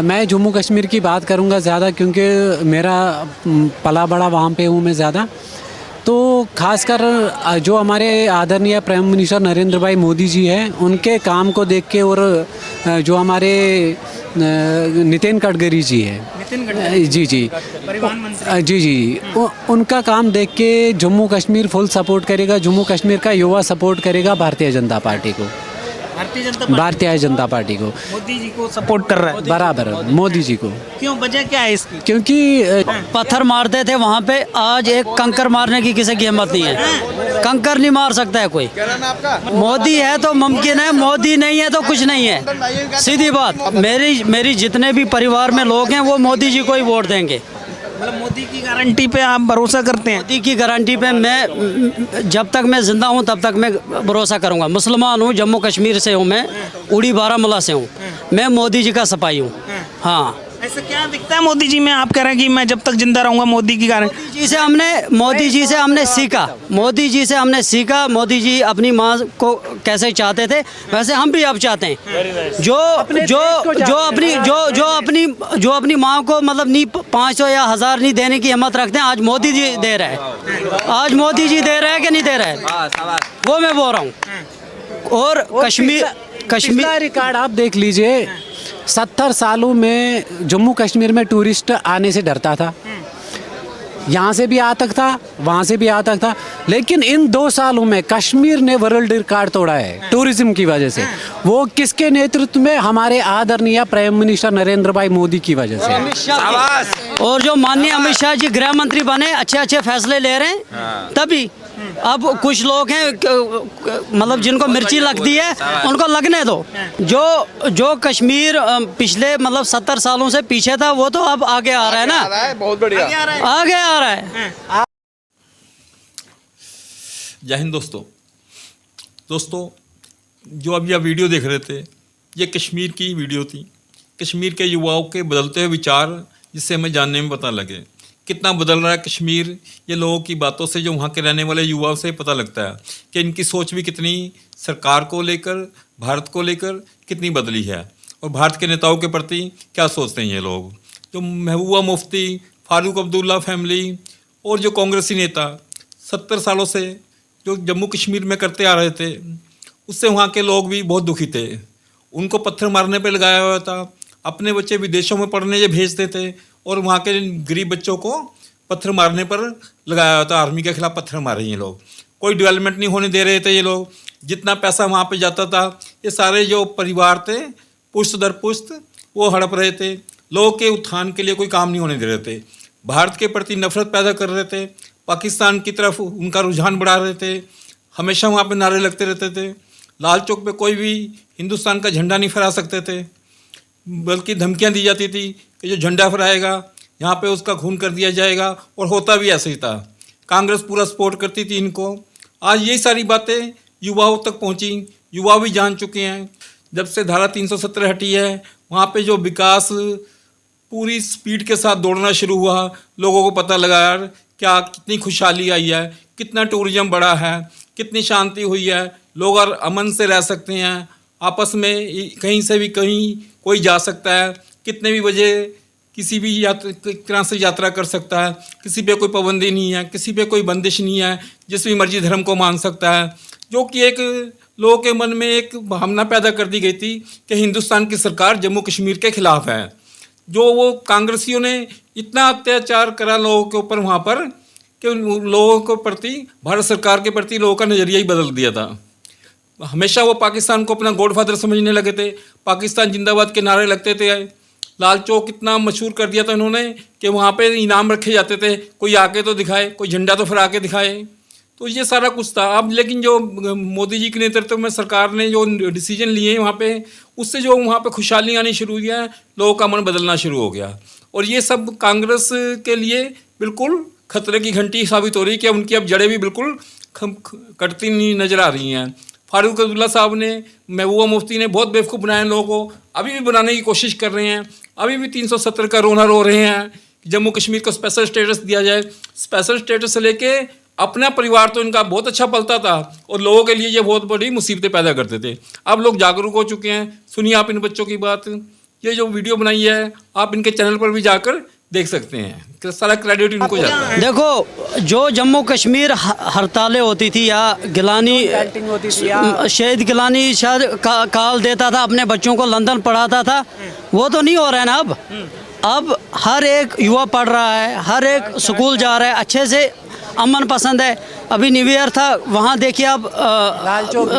मैं जम्मू कश्मीर की बात करूंगा ज़्यादा, क्योंकि मेरा पला बड़ा वहाँ पे हूँ मैं ज़्यादा। तो खासकर जो हमारे आदरणीय प्राइम मिनिस्टर नरेंद्र भाई मोदी जी हैं, उनके काम को देख के, और जो हमारे नितिन गडकरी जी हैं, जी जी परिवहन मंत्री, जी उनका काम देख के जम्मू कश्मीर फुल सपोर्ट करेगा। जम्मू कश्मीर का युवा सपोर्ट करेगा भारतीय जनता पार्टी को, भारतीय जनता पार्टी को, मोदी जी को सपोर्ट कर रहा है। बराबर मोदी जी को। क्यों, वजह क्या है इसकी? क्योंकि पत्थर मारते थे वहाँ पे, आज एक कंकर मारने की किसी की हिम्मत नहीं है। कंकर नहीं मार सकता है कोई। मोदी है तो मुमकिन है, मोदी नहीं है तो कुछ नहीं है, सीधी बात। मेरी जितने भी परिवार में लोग हैं वो मोदी जी को ही वोट देंगे। मतलब मोदी की गारंटी पे आप भरोसा करते हैं? मोदी की गारंटी पे मैं जब तक मैं जिंदा हूँ तब तक मैं भरोसा करूँगा। मुसलमान हूँ, जम्मू कश्मीर से हूँ मैं, उड़ी बारामूला से हूँ मैं, मोदी जी का सिपाही हूँ। हाँ, ऐसा क्या दिखता है मोदी जी में, आप कह रहे हैं कि मैं जब तक जिंदा रहूंगा मोदी की गारंटी? मोदी जी से हमने सीखा। मोदी जी अपनी माँ को कैसे चाहते थे, वैसे हम भी अब चाहते हैं। जो अपनी माँ को मतलब नहीं 500 या 1000 नहीं देने की हिम्मत रखते हैं, आज मोदी जी दे रहे हैं। आज मोदी जी दे रहे हैं कि नहीं दे रहे हैं, वो मैं बोल रहा हूँ। और कश्मीर रिकॉर्ड आप देख लीजिए, 70 सालों में जम्मू कश्मीर में टूरिस्ट आने से डरता था। यहाँ से भी आतंक था, वहाँ से भी आतंक था, लेकिन इन 2 सालों में कश्मीर ने वर्ल्ड रिकॉर्ड तोड़ा है टूरिज्म की वजह से। वो किसके नेतृत्व में? हमारे आदरणीय प्राइम मिनिस्टर नरेंद्र भाई मोदी की वजह से। और जो माननीय अमित शाह जी गृह मंत्री बने, अच्छे फैसले ले रहे हैं, तभी। अब कुछ लोग हैं मतलब जिनको मिर्ची लगती है उनको लगने दो। जो कश्मीर पिछले मतलब 70 सालों से पीछे था, वो तो अब आगे आ रहा है ना, बहुत बढ़िया आगे आ रहा है। जय हिंद दोस्तों, जो अब यह वीडियो देख रहे थे, ये कश्मीर की वीडियो थी। कश्मीर के युवाओं के बदलते हुए विचार, जिससे हमें जानने में पता लगे कितना बदल रहा है कश्मीर। ये लोगों की बातों से, जो वहाँ के रहने वाले युवाओं से पता लगता है कि इनकी सोच भी कितनी सरकार को लेकर, भारत को लेकर कितनी बदली है, और भारत के नेताओं के प्रति क्या सोचते हैं ये लोग। जो महबूबा मुफ्ती, फारूक अब्दुल्ला फैमिली और जो कांग्रेसी नेता 70 सालों से जो जम्मू कश्मीर में करते आ रहे थे, उससे वहाँ के लोग भी बहुत दुखी थे। उनको पत्थर मारने पर लगाया हुआ था, अपने बच्चे विदेशों में पढ़ने ये भेजते थे, और वहाँ के गरीब बच्चों को पत्थर मारने पर लगाया हुआ था। आर्मी के खिलाफ पत्थर मारे ये लोग। कोई डेवलपमेंट नहीं होने दे रहे थे ये लोग। जितना पैसा वहाँ पे जाता था, ये सारे जो परिवार थे, पुश्त दर पुश्त वो हड़प रहे थे। लोगों के उत्थान के लिए कोई काम नहीं होने दे रहे थे। भारत के प्रति नफरत पैदा कर रहे थे, पाकिस्तान की तरफ उनका रुझान बढ़ा रहे थे। हमेशा वहाँ पर नारे लगते रहते थे। लाल चौक पर कोई भी हिंदुस्तान का झंडा नहीं फहरा सकते थे, बल्कि धमकियाँ दी जाती थी कि जो झंडा फहराएगा यहाँ पे उसका खून कर दिया जाएगा, और होता भी ऐसे ही था। कांग्रेस पूरा सपोर्ट करती थी इनको। आज यही सारी बातें युवाओं तक पहुँची, युवा भी जान चुके हैं। जब से धारा 370 हटी है, वहाँ पे जो विकास पूरी स्पीड के साथ दौड़ना शुरू हुआ, लोगों को पता लगा यार क्या कितनी खुशहाली आई है, कितना टूरिज्म बढ़ा है, कितनी शांति हुई है, लोग और अमन से रह सकते हैं, आपस में कहीं से भी कहीं कोई जा सकता है, कितने भी बजे किसी भी तरह से यात्रा कर सकता है, किसी पे कोई पाबंदी नहीं है, किसी पे कोई बंदिश नहीं है, जिस भी मर्जी धर्म को मान सकता है। जो कि एक लोगों के मन में एक भावना पैदा कर दी गई थी कि हिंदुस्तान की सरकार जम्मू कश्मीर के खिलाफ है। जो वो कांग्रेसियों ने इतना अत्याचार करा लोगों के ऊपर वहाँ पर, कि लोगों के प्रति, भारत सरकार के प्रति लोगों का नज़रिया ही बदल दिया था। हमेशा वो पाकिस्तान को अपना गॉडफादर समझने लगे थे, पाकिस्तान जिंदाबाद के नारे लगते थे। लाल चौक इतना मशहूर कर दिया था उन्होंने कि वहाँ पे इनाम रखे जाते थे, कोई आके तो दिखाए, कोई झंडा तो फहरा के दिखाए। तो ये सारा कुछ था। अब लेकिन जो मोदी जी के नेतृत्व में सरकार ने जो डिसीजन लिए वहाँ पे, उससे जो वहाँ पे खुशहाली आनी शुरू हुई है, लोगों का मन बदलना शुरू हो गया। और ये सब कांग्रेस के लिए बिल्कुल खतरे की घंटी साबित हो रही है कि उनकी अब जड़ें भी बिल्कुल कटती नहीं नजर आ रही हैं। फारूक अब्दुल्ला साहब ने, महबूबा मुफ्ती ने बहुत बेवकूफ़ बनाए लोगों को, अभी भी बनाने की कोशिश कर रहे हैं। अभी भी 370 का रोना रो रहे हैं कि जम्मू कश्मीर को स्पेशल स्टेटस दिया जाए। स्पेशल स्टेटस से लेके अपना परिवार तो इनका बहुत अच्छा पलता था, और लोगों के लिए ये बहुत बड़ी मुसीबतें पैदा करते थे। अब लोग जागरूक हो चुके हैं। सुनिए आप इन बच्चों की बात, ये जो वीडियो बनाई है आप इनके चैनल पर भी जाकर देख सकते हैं कि सारा क्रेडिट इनको जाता है। देखो जो जम्मू कश्मीर हड़तालें होती थी या गिलानी शहीद गिलानी शायद काल देता था, अपने बच्चों को लंदन पढ़ाता था, वो तो नहीं हो रहा है ना अब हर एक युवा पढ़ रहा है, हर एक स्कूल जा रहा है, अच्छे से अमन पसंद है। अभी न्यू ईयर था, वहाँ देखिए अब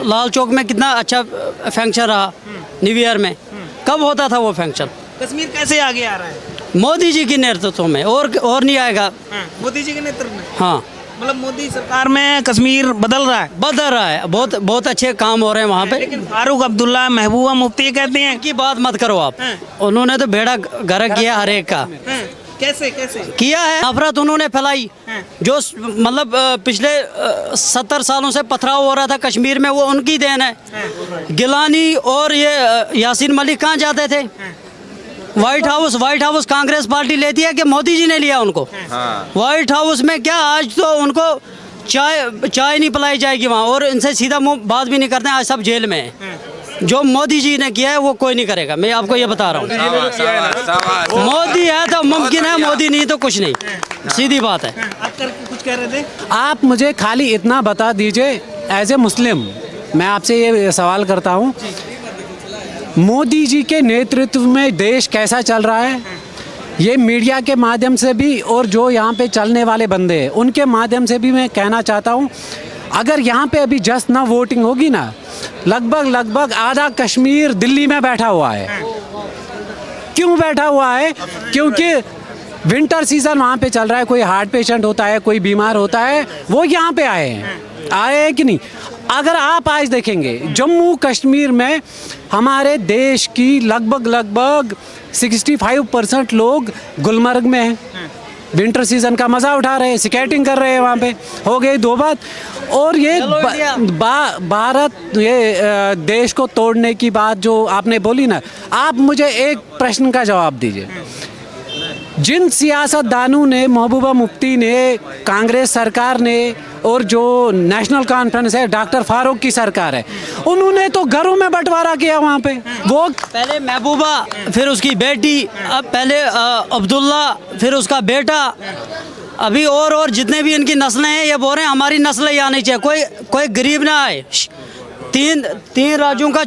लाल चौक में कितना अच्छा फंक्शन रहा न्यू ईयर में। कब होता था वो फंक्शन? कश्मीर कैसे आगे आ रहा है? मोदी जी के नेतृत्व में, और नहीं आएगा। मोदी जी के नेतृत्व में, हाँ, मतलब मोदी सरकार में कश्मीर बदल रहा है, बहुत अच्छे काम हो रहे हैं वहाँ पे। लेकिन फारूक अब्दुल्ला, महबूबा मुफ्ती कहते हैं की बात मत करो आप, उन्होंने तो बेड़ा गर्क किया हर एक का। कैसे किया है, नफरत उन्होंने फैलाई। जो मतलब पिछले 70 सालों से पथराव हो रहा था कश्मीर में, वो उनकी देन है। गिलानी और ये यासीन मलिक कहाँ जाते थे? व्हाइट हाउस कांग्रेस पार्टी लेती है कि मोदी जी ने लिया उनको? व्हाइट हाउस में क्या, आज तो उनको चाय नहीं पिलाई जाएगी वहाँ, और इनसे सीधा मुंह बात भी नहीं करते हैं। आज सब जेल में है। जो मोदी जी ने किया है वो कोई नहीं करेगा, मैं आपको ये बता रहा हूँ। मोदी है तो मुमकिन है, मोदी नहीं तो कुछ नहीं, सीधी बात है। आप कुछ कह रहे थे? आप मुझे खाली इतना बता दीजिए, एज ए मुस्लिम मैं आपसे ये सवाल करता हूँ, मोदी जी के नेतृत्व में देश कैसा चल रहा है? ये मीडिया के माध्यम से भी और जो यहाँ पे चलने वाले बंदे हैं उनके माध्यम से भी मैं कहना चाहता हूँ, अगर यहाँ पे अभी जस्ट ना वोटिंग होगी ना, लगभग आधा कश्मीर दिल्ली में बैठा हुआ है। क्यों बैठा हुआ है? क्योंकि विंटर सीजन वहाँ पे चल रहा है, कोई हार्ट पेशेंट होता है, कोई बीमार होता है, वो यहाँ पे आए हैं कि नहीं? अगर आप आज देखेंगे जम्मू कश्मीर में हमारे देश की लगभग 65% लोग गुलमर्ग में हैं, विंटर सीजन का मज़ा उठा रहे हैं, स्केटिंग कर रहे हैं वहाँ पे। हो गई दो बात। और ये भारत ये देश को तोड़ने की बात जो आपने बोली ना, आप मुझे एक प्रश्न का जवाब दीजिए। जिन सियासतदानों ने, महबूबा मुफ्ती ने, कांग्रेस सरकार ने और जो नेशनल कॉन्फ्रेंस है, डॉक्टर फारूक की सरकार है, उन्होंने तो घरों में बंटवारा किया वहाँ पे। वो पहले महबूबा, फिर उसकी बेटी, अब पहले अब्दुल्ला, फिर उसका बेटा, अभी और जितने भी इनकी नस्लें हैं, ये बोल रहे हैं हमारी नस्लें ही आनी चाहिए, कोई गरीब ना आए। तीन राज्यों का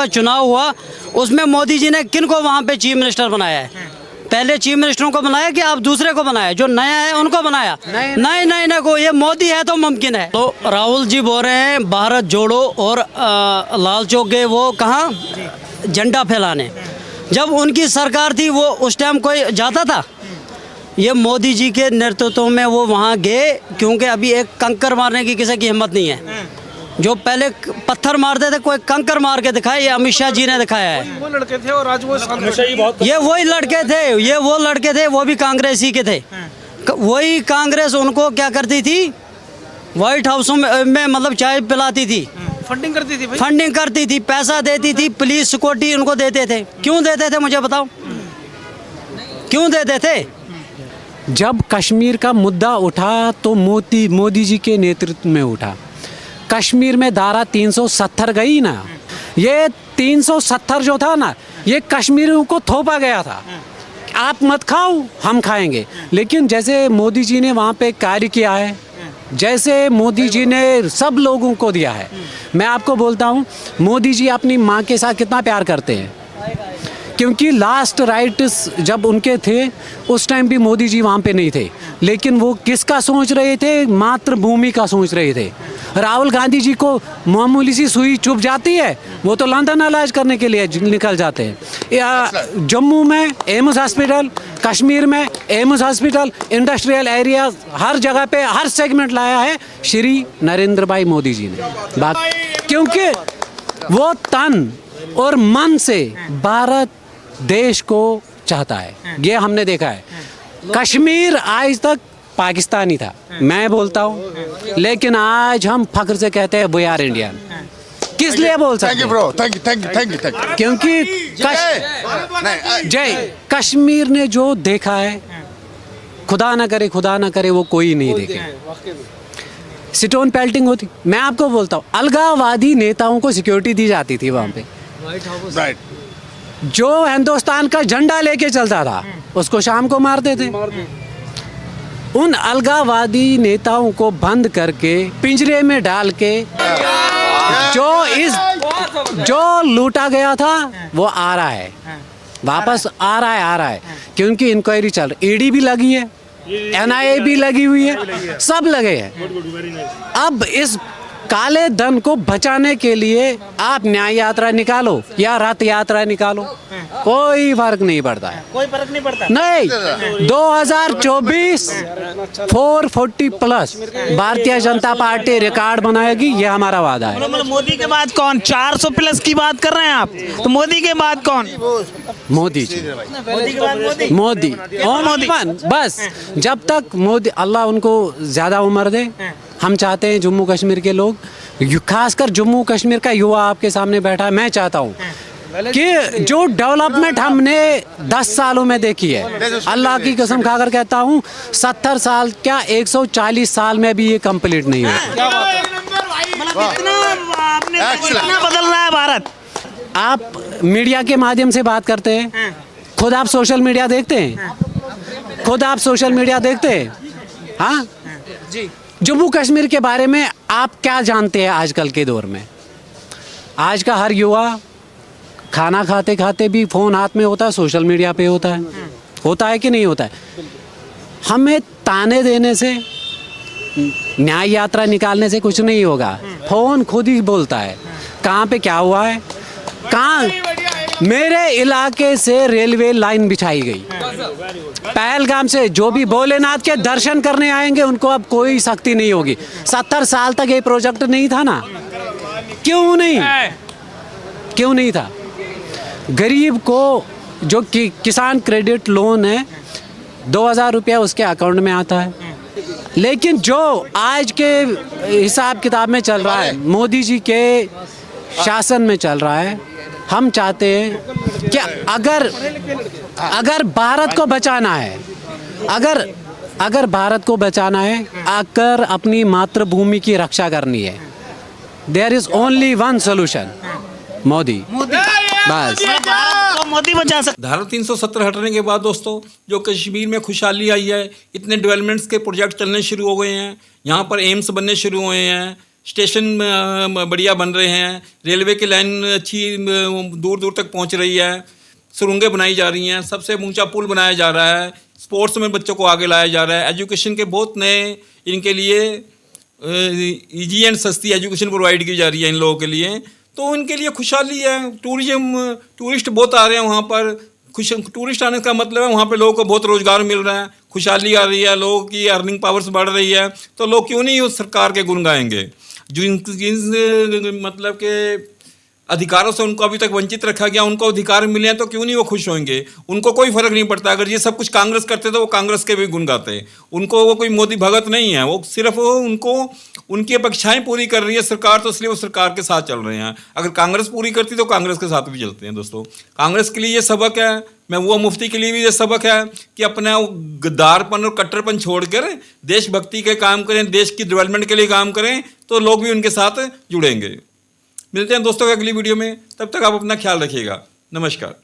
चुनाव हुआ, उसमें मोदी जी ने किन को वहाँ पे चीफ मिनिस्टर बनाया है? पहले चीफ मिनिस्टरों को बनाया कि आप दूसरे को बनाया? जो नया है उनको बनाया? नहीं को ये मोदी है तो मुमकिन है। तो राहुल जी बोल रहे हैं भारत जोड़ो, और लाल चौक गए वो कहाँ झंडा फैलाने। जब उनकी सरकार थी वो उस टाइम कोई जाता था? ये मोदी जी के नेतृत्व में वो वहाँ गए, क्योंकि अभी एक कंकर मारने की किसी की हिम्मत नहीं है। जो पहले पत्थर मारते थे, कोई कंकर मार के दिखाया, ये अमित शाह जी ने दिखाया है। वो लड़के थे और आज वो ये वही लड़के थे, वो भी कांग्रेसी के थे। वही कांग्रेस उनको क्या करती थी? व्हाइट हाउस में मतलब चाय पिलाती थी, फंडिंग करती थी, पैसा देती थी, पुलिस सिक्योरिटी उनको देते थे। क्यों देते थे मुझे बताओ, क्यों देते थे? जब कश्मीर का मुद्दा उठा तो मोदी जी के नेतृत्व में उठा। कश्मीर में धारा 370 गई ना, ये 370 जो था ना, ये कश्मीरियों को थोपा गया था। आप मत खाओ, हम खाएंगे। लेकिन जैसे मोदी जी ने वहाँ पे कार्य किया है, जैसे मोदी जी ने सब लोगों को दिया है, मैं आपको बोलता हूँ मोदी जी अपनी माँ के साथ कितना प्यार करते हैं। क्योंकि लास्ट राइट्स जब उनके थे उस टाइम भी मोदी जी वहाँ पे नहीं थे, लेकिन वो किसका सोच रहे थे? मातृभूमि का सोच रहे थे। राहुल गांधी जी को मामूली सी सुई चुभ जाती है, वो तो लंदन इलाज करने के लिए निकल जाते हैं। या जम्मू में एम्स हॉस्पिटल, कश्मीर में एम्स हॉस्पिटल, इंडस्ट्रियल एरिया, हर जगह पे हर सेगमेंट लाया है श्री नरेंद्र भाई मोदी जी ने। क्योंकि वो तन और मन से भारत देश को चाहता है, ये हमने देखा है। कश्मीर आज तक पाकिस्तानी था, मैं बोलता हूँ, लेकिन आज हम फख्र से कहते हैं वी आर इंडियन। किस लिए बोल सकते हैं? Thank you. क्योंकि जय कश्मीर ने जो देखा है, खुदा ना करे वो कोई नहीं देखे। स्टोन पेल्टिंग होती, मैं आपको बोलता हूँ अलगाववादी नेताओं को सिक्योरिटी दी जाती थी वहाँ पे। जो हिंदुस्तान का झंडा लेके चलता था उसको शाम को मारते थे। उन अलगावादी नेताओं को बंद करके पिंजरे में डाल के जो लूटा गया था वो आ रहा है, वापस आ रहा है क्योंकि इंक्वायरी चल रही, ईडी भी लगी है, एनआईए भी लगी हुई है, सब लगे हैं। अब इस काले धन को बचाने के लिए आप न्याय यात्रा निकालो या रथ यात्रा निकालो, कोई फर्क नहीं पड़ता है। कोई फर्क नहीं पड़ता। नहीं, 2024 440 plus Bharatiya Janata party record बनाएगी, ये हमारा वादा है। मतलब मोदी के बाद कौन? 400 प्लस की बात कर रहे हैं आप, तो मोदी के बाद कौन? मोदी जी, मोदी के बाद मोदी। मोदी बस जब तक मोदी, अल्लाह उनको ज्यादा उम्र दे। हम चाहते हैं जम्मू कश्मीर के लोग, खासकर जम्मू कश्मीर का युवा आपके सामने बैठा है, मैं चाहता हूँ कि जो डेवलपमेंट हमने 10 सालों में देखी है, अल्लाह की कसम खाकर कहता हूँ 70 साल क्या 140 साल में भी ये कंप्लीट नहीं हुआ। मतलब इतना बदल रहा है भारत। आप मीडिया के माध्यम से बात करते हैं, खुद आप सोशल मीडिया देखते हैं, खुद आप सोशल मीडिया देखते हैं, हाँ जी। जम्मू कश्मीर के बारे में आप क्या जानते हैं आजकल के दौर में? आज का हर युवा खाना खाते खाते भी फ़ोन हाथ में होता है, सोशल मीडिया पे होता है कि नहीं होता है? हमें ताने देने से, न्याय यात्रा निकालने से कुछ नहीं होगा। फ़ोन खुद ही बोलता है कहाँ पे क्या हुआ है। कहाँ मेरे इलाके से रेलवे लाइन बिछाई गई, पहलगाम से जो भी भोलेनाथ के दर्शन करने आएंगे उनको अब कोई सख्ती नहीं होगी। 70 साल तक ये प्रोजेक्ट नहीं था ना, क्यों नहीं था? गरीब को जो किसान क्रेडिट लोन है 2000 रुपया उसके अकाउंट में आता है, लेकिन जो आज के हिसाब किताब में चल रहा है, मोदी जी के शासन में चल रहा है, हम चाहते हैं कि अगर भारत को बचाना है, अगर भारत को बचाना है, अगर अपनी मातृभूमि की रक्षा करनी है, there is only one solution, Modi. बस मोदी बचा सकते। धारा 370 हटने के बाद दोस्तों जो कश्मीर में खुशहाली आई है, इतने डेवलपमेंट्स के प्रोजेक्ट चलने शुरू हो गए हैं, यहाँ पर एम्स बनने शुरू हुए हैं, स्टेशन बढ़िया बन रहे हैं, रेलवे की लाइन अच्छी दूर दूर तक पहुँच रही है, सुरंगें बनाई जा रही हैं, सबसे ऊंचा पुल बनाया जा रहा है, स्पोर्ट्स में बच्चों को आगे लाया जा रहा है, एजुकेशन के बहुत नए इनके लिए इजी एंड सस्ती एजुकेशन प्रोवाइड की जा रही है इन लोगों के लिए, तो उनके लिए खुशहाली है। टूरिस्ट बहुत आ रहे हैं वहाँ पर, टूरिस्ट आने का मतलब है वहाँ पे लोगों को बहुत रोज़गार मिल रहा है, खुशहाली आ रही है, लोगों की अर्निंग पावर्स बढ़ रही है, तो लोग क्यों नहीं उस सरकार के गुण गाएंगे? जिन मतलब के अधिकारों से उनको अभी तक वंचित रखा गया, उनको अधिकार मिले हैं तो क्यों नहीं वो खुश होंगे? उनको कोई फर्क नहीं पड़ता। अगर ये सब कुछ कांग्रेस करते तो वो कांग्रेस के भी गुण गाते, उनको वो कोई मोदी भगत नहीं है, वो सिर्फ उनको उनकी अपेक्षाएं पूरी कर रही है सरकार, तो इसलिए वो सरकार के साथ चल रहे हैं। अगर कांग्रेस पूरी करती तो कांग्रेस के साथ भी चलते हैं। दोस्तों कांग्रेस के लिए ये सबक है, महबूबा मुफ्ती के लिए भी ये सबक है कि अपना गद्दारपन और कट्टरपन छोड़कर देशभक्ति के काम करें, देश की डेवलपमेंट के लिए काम करें, तो लोग भी उनके साथ जुड़ेंगे। मिलते हैं दोस्तों अगली वीडियो में, तब तक आप अपना ख्याल रखिएगा। नमस्कार।